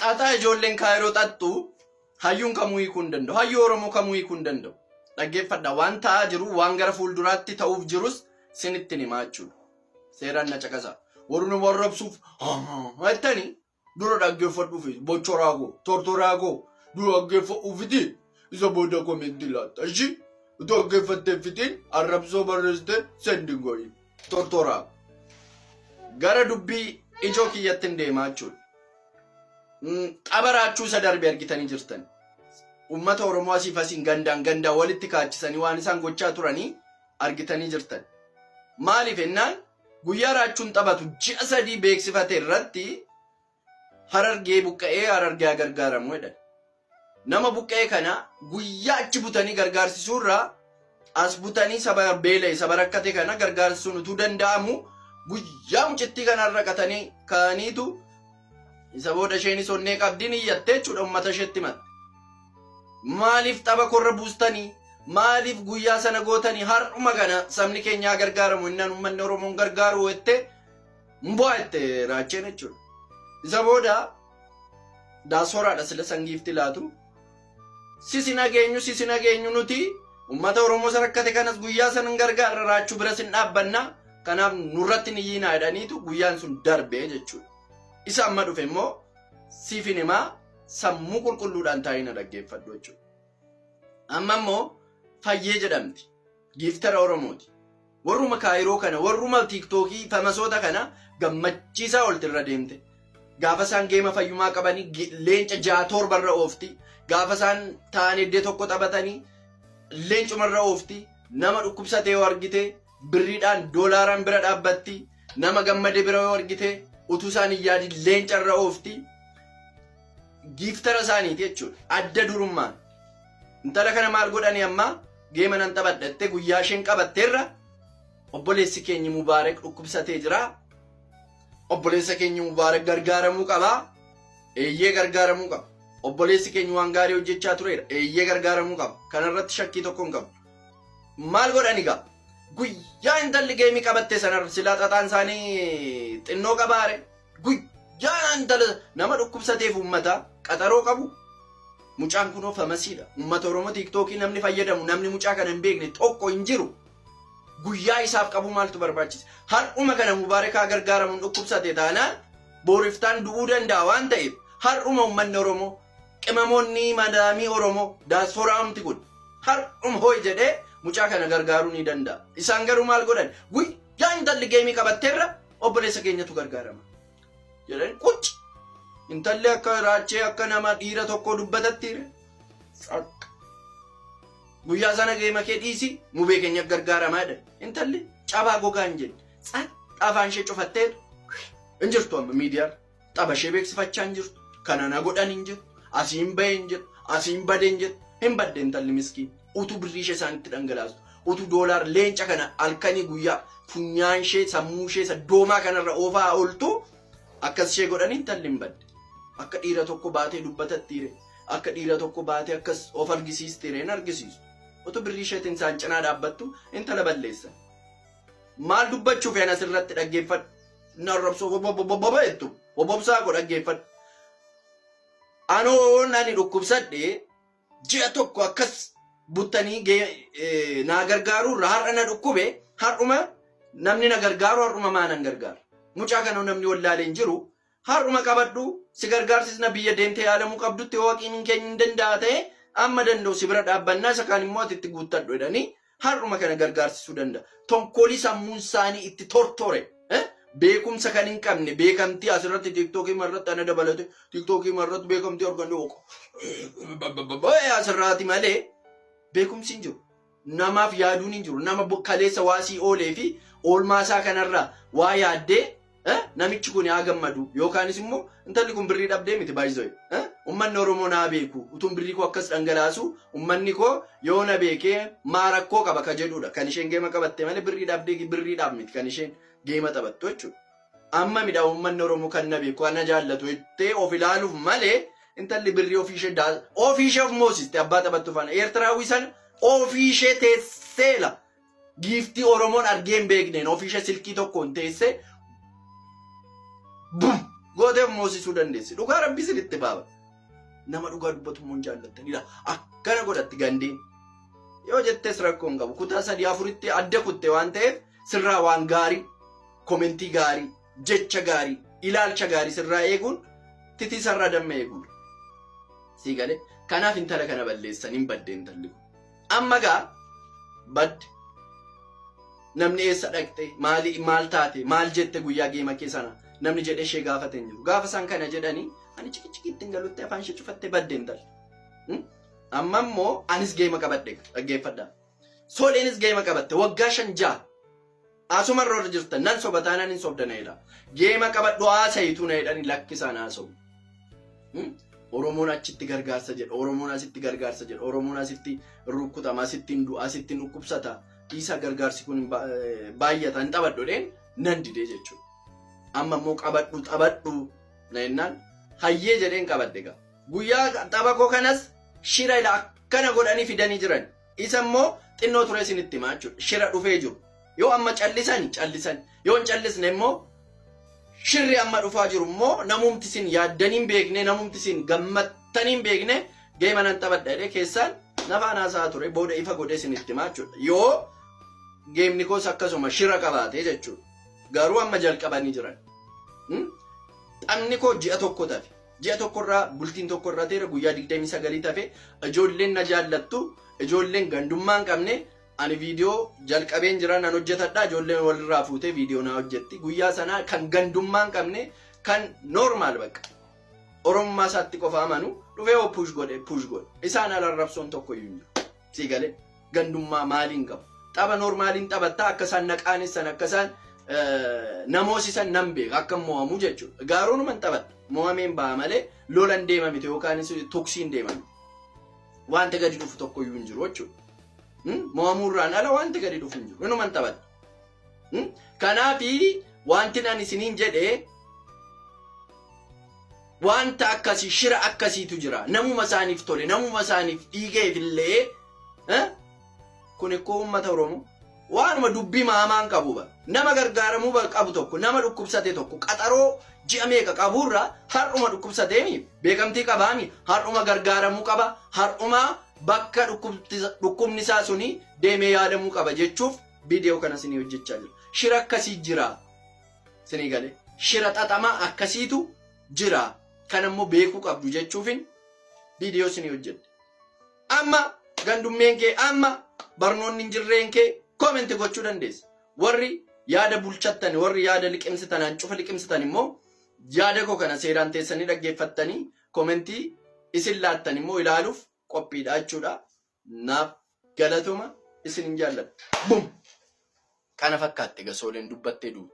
Xaxaa ijoolleen kaayiroo xaxxu hayyuun kamuu hiikuu hin danda'u. Hayyuu Oromoo kamuu hiikuu hin danda'u. Dhaggeeffadha waan ta'aa jiru waan gara fuulduraatti ta'uuf jirus sinittiin himaa jechuudha. Seeraan na caqasa. Warri nu warrabsuuf jettanii dura dhaggeeffadhuufi bochoraa goo tortoraa goo dura dhaggeeffadhuufiti isa booda komentii laata. Ishi dhaggeeffattee fitiin arrabsoo barreessitee sendin gooyi. Tortoraa gara dubbii ijoo kiyyatti hin deemaa jechuudha. Qabaraachuu isa darbe argitanii jirtan. Ummata Oromoo asiif asiin gandaan walitti kaachisanii waan isaan gochaa turanii argitanii jirtan. Maaliif ennaan guyyaa raachuun taphatu ji'a 3 beeksifate irratti Harargee buqqa'ee Harargee gargaaramu jedhan. Nama buqqa'ee kana guyyaa achi butanii gargaarsisuurraa as butanii saba beela'e saba rakkate kana gargaarsisuun utuu danda'amu guyyaa mucittii kana raqatanii kaaniitu isa booda isheenis onnee qabdiin iyyattee jechuudha ummata isheetti himatte. Maaliif tapha korra buustanii? Maaliif guyyaa sana gootanii? Har'uma kana sabni keenyaa gargaaramu innaan uummanni Oromoon gargaaru jettee mbu'aa jettee raacheen jechuudha. Isa booda daasoraadha sila sangiifti laatu. Sisi nageenyu nuti uummata Oromoo rakkate kanas guyyaa sana gargaarra raachuu bira sin dhaabbanna. Kanaaf nurratti ni yiinaa jedhaniitu guyyaan sun darbee jechuudha. Isa amma dhufe immoo siifin himaa sammuu qulqulluudhaan taa'ina dhaggeeffadhu jechuudha. Amma immoo Fayyee jedhamti. Giiftara Oromooti. Warruma kaayiroo kana warruma tiiktookii famasoota kana gammachiisaa oltirra deemte. Gaafa isaan geema fayyumaa qabanii leenca 6 barra oofti. Gaafa isaan ta'an iddoo tokko taphatanii leencumarra oofti. Nama dhukkubsatee yoo argite birriidhaan doolaaraan bira dhaabbatti. Nama gammade bira yoo argite utuu isaan hin yaadin leencarra oofti. Giiftara isaaniiti jechuudha. Adda durummaan. Intala kana maal godhani amma geema nan taphadhatte guyyaa isheen qabatteerra obboleessi keenya Mubaarak dhukkubsatee jira. Obboleessa keenya Mubaarak gargaaramuu qaba. Eeyyee gargaaramuu qaba. Obboleessi keenya waan gaarii hojjechaa tureera. Eeyyee gargaaramuu qaba. Kanarratti shakkii tokko hin qabu. Maal godhani gaa? Guyyaa intalli geemii qabatte sanarra silaa xaxaan isaanii xinnoo qabaare. Guyyaa intala nama dhukkubsateef uummata qaxaroo qabu. Mucaan kunoo famasiidha. Uummata Oromoo tiiktookii namni fayyadamu namni mucaa kana hin beekne tokko hin jiru. Guyyaa isaaf qabu maaltu barbaachisa? Har'uma kana Mubaarakaa gargaaramuun dhukkubsate taanaan booriftaan du'uu danda'a waan ta'eef har'uma uummanni Oromoo qimamoonni madaamii Oromoo daasforaamti kun har'uma hooy jedhee mucaa kana gargaaruu ni danda'a. Isaan garuu maal godhan? Guyyaa intalli geemii qabatteerra obboleessa keenyatu gargaarama jedhan qucci. Intalli akka raachee akka nama dhiira tokko dubbatatti guyyaa sana geema kee dhiisi mubee keenya gargaaramaa jedhan. Intalli cabaa gogaa hin jenne afaan ishee cufattee hin jirtu amma miidiyaa tapha ishee beeksifachaa hin jirtu. Kana na godhan hin jirtu. Asiin bahee hin jirtu. Asiin badee hin jirtu. Hin badde intalli miskiin. Utuu birrii ishee isaanitti dhangalaasu. Utuu doolaar leenca kana halkanii guyyaa funyaan ishee sammuu ishee doomaa kanarra oofaa ooltu akkas ishee godhan intalli hin badde. Akka dhiira tokko baatee dubbatattiire. Akka dhiira tokko baatee akkas of argisiistiire hin argisiisu. Utuu birrii isheetiin isaan cinaa dhaabbattu intala balleessan. Maal dubbachuuf yan asirratti dhaggeeffadhu? Narrabsoo bobbobobboba jettu. Bobbobsaa koo dhaggeeffadhu. Anoo nani dhukkubsadhee ji'a tokko akkas buttanii naa gargaaruurra har'a na dhukkube har'uma namni na gargaaru har'uma maanan gargaaru. Mucaa kana namni wallaalee hin jiru. Har'uma qabadhu si gargaarsisna biyya deemtee yaalamuu qabdutti waaqiin keenya hin danda'a ta'e amma danda'u si bira dhaabbannaa isa kaan immoo atitti guuttadhu jedhanii har'uma kana gargaarsisuu danda'a. Tonkolii sammuun isaanii itti tortore. Beekumsa kan hin qabne beekamtii asirratti tiiktookii marratti ana dabalate tiiktookii marratti beekamtii arganne asirraati malee beekumsi hin jiru. Namaaf yaaduun hin jiru. Nama kaleessa waasii oolee fi oolmaasaa kanarraa waa yaaddee namichi kun haa gammadu yookaanis immoo intalli kun birrii dhabdee miti baay'isoo. Uummanni Oromoo naa beeku utuun birrii koo akkas dhangalaasu uummanni koo yoo na beekee maarakkoo qaba ka jedhudha. Kan isheen geema qabatte malee birrii dhabdee birrii dhabmiti kan isheen geema taphattu jechuudha. Amma midhaa uummanni Oromoo kan na beeku ana jaallatu jettee of ilaaluuf malee intalli birrii ofiishee of moosiste abbaa taphattu faana Eertiraawii sana ofiishee teesseela. Giiftii Oromoon argee hin beekneen ofiishee silkii tokkoon teessee bum gooteef moosisuu dandeessi. Dhugaa rabbii sirriitti baaba. Nama dhugaa dubbatu immoo jaallattanidha. Akkana godhatti gandiin. Yoo jettees rakkoo hin qabu. Kutaa 3-4tti adda kutte waan ta'eef sirraa waan gaarii, komentii gaarii, jecha gaarii, ilaalcha gaarii sirraa eeguun titii sarara damma eeguudha. Sii galee kanaaf intala kana balleessan hin badde intalli kun. Amma gaa badde namni eessa dhaqxe maal taate maal jette guyyaa geema kee sana namni jedhee ishee gaafate hin jiru. Gaafa isaan kana jedhanii ani cikichikiitti hin galutti afaan ishee cufattee badde intalli. Amma immoo anis geema qabadhe dhaggeeffadhaa. Sooleenis geema qabatte waggaa 5-6 asuma irra jirtan nan sobataan hin sobdanayidha. Geema qabadhu haasayitu na jedhanii lakkisaan haasawu. Oromoon achitti gargaarsa jedha, Oromoon asitti gargaarsa jedha, Oromoon asitti rukkutama, asittiin du'a, asittiin dhukkubsata. Isa gargaarsi kun baay'ata hin taphadhodheen nan didee jechuudha. Amma immoo qabadhu na jennaan hayyee jedheen qabadde gaa. Guyyaa tapha koo kanas shira ila akkana godhanii fidanii jiran. Isa immoo xinnoo ture isinitti himaa jechuudha. Shira dhufee jiru. Yoo amma callisan. Yoo hin callisne immoo shirri amma dhufaa jiru immoo namumti isin yaaddaniin beekne namumti isin gammattaniin beekne geema nan taphadha jedhee keessaan nafaan haasaa ture booda ifa godhee isinitti himaa jechuudha. Yoo geemni koos akkasuma shira qabaate jechuudha. Garuu amma jalqabanii jiran. Taphni koo ji'a tokko tafe. Ji'a tokkorraa bultiin tokkorraa ta'e guyyaa 29 tafe ijoolleen na jaallattu ijoolleen gandummaa hin qabne ani viidiyoo jalqabeen jiran an hojjetadha ijoolleen walirraa fuutee viidiyoo na hojjetti guyyaa sanaa kan gandummaa hin qabne kan normaal bakka oromummaa isaatti qofa amanu dhufee push godhe isaan alarrabsoon tokko iyyuu hin jiru sii galee gandummaa maaliin qabu tapha normaaliin taphattaa akka isaan naqaanessan akka isaan namoosisan nan beeka akka mo'amu jechuudha gaaruunuman taphadha mo'ameen ba'a malee lolan deemamite yookaanis tuksiin deemamite wanta gadi dhufu tokko iyyuu hin jiru jechuudha. Mo'amuurraan ala wanti gadi dhufu hin jiru. Inuman taphadha. Kanaafi wanti nan isiniin jedhee wanta akkasii shira akkasiitu jira. Namuma isaaniif tole, namuma isaaniif dhiigeef illee kun ikkoo uummata Oromoo waanuma dubbii maamaan qabu ba. Nama gargaaramuu qabu tokko, nama dhukkubsate tokko qaxaroo ji'a meeqa qaburra har'uma dhukkubsateemi beekamtii qabaami har'uma gargaaramuu qaba har'uma bakka dhukkubni isaa suni deemee yaadamuu qaba jechuuf viidiyoo kana isinii hojjechaa jira. Shira akkasii jira. Isinii galee shira xaxamaa akkasiitu jira. Kan immoo beekuu qabdu jechuufin viidiyoo isinii hojjedhe. Amma gandummeen kee amma barnoonni hin jirreen kee koomenti gochuu dandeessa. Warri yaada bulchattan warri yaada liqimsitan cufa liqimsitan immoo yaada koo kana seeraan teessanii dhaggeeffattanii koomentii isin laattan immoo ilaaluuf qophiidha jechuudha. Naaf galatuma isin hin jaalladhu. Bum! Kana fakkaatti gasooleen dubbattee duuba.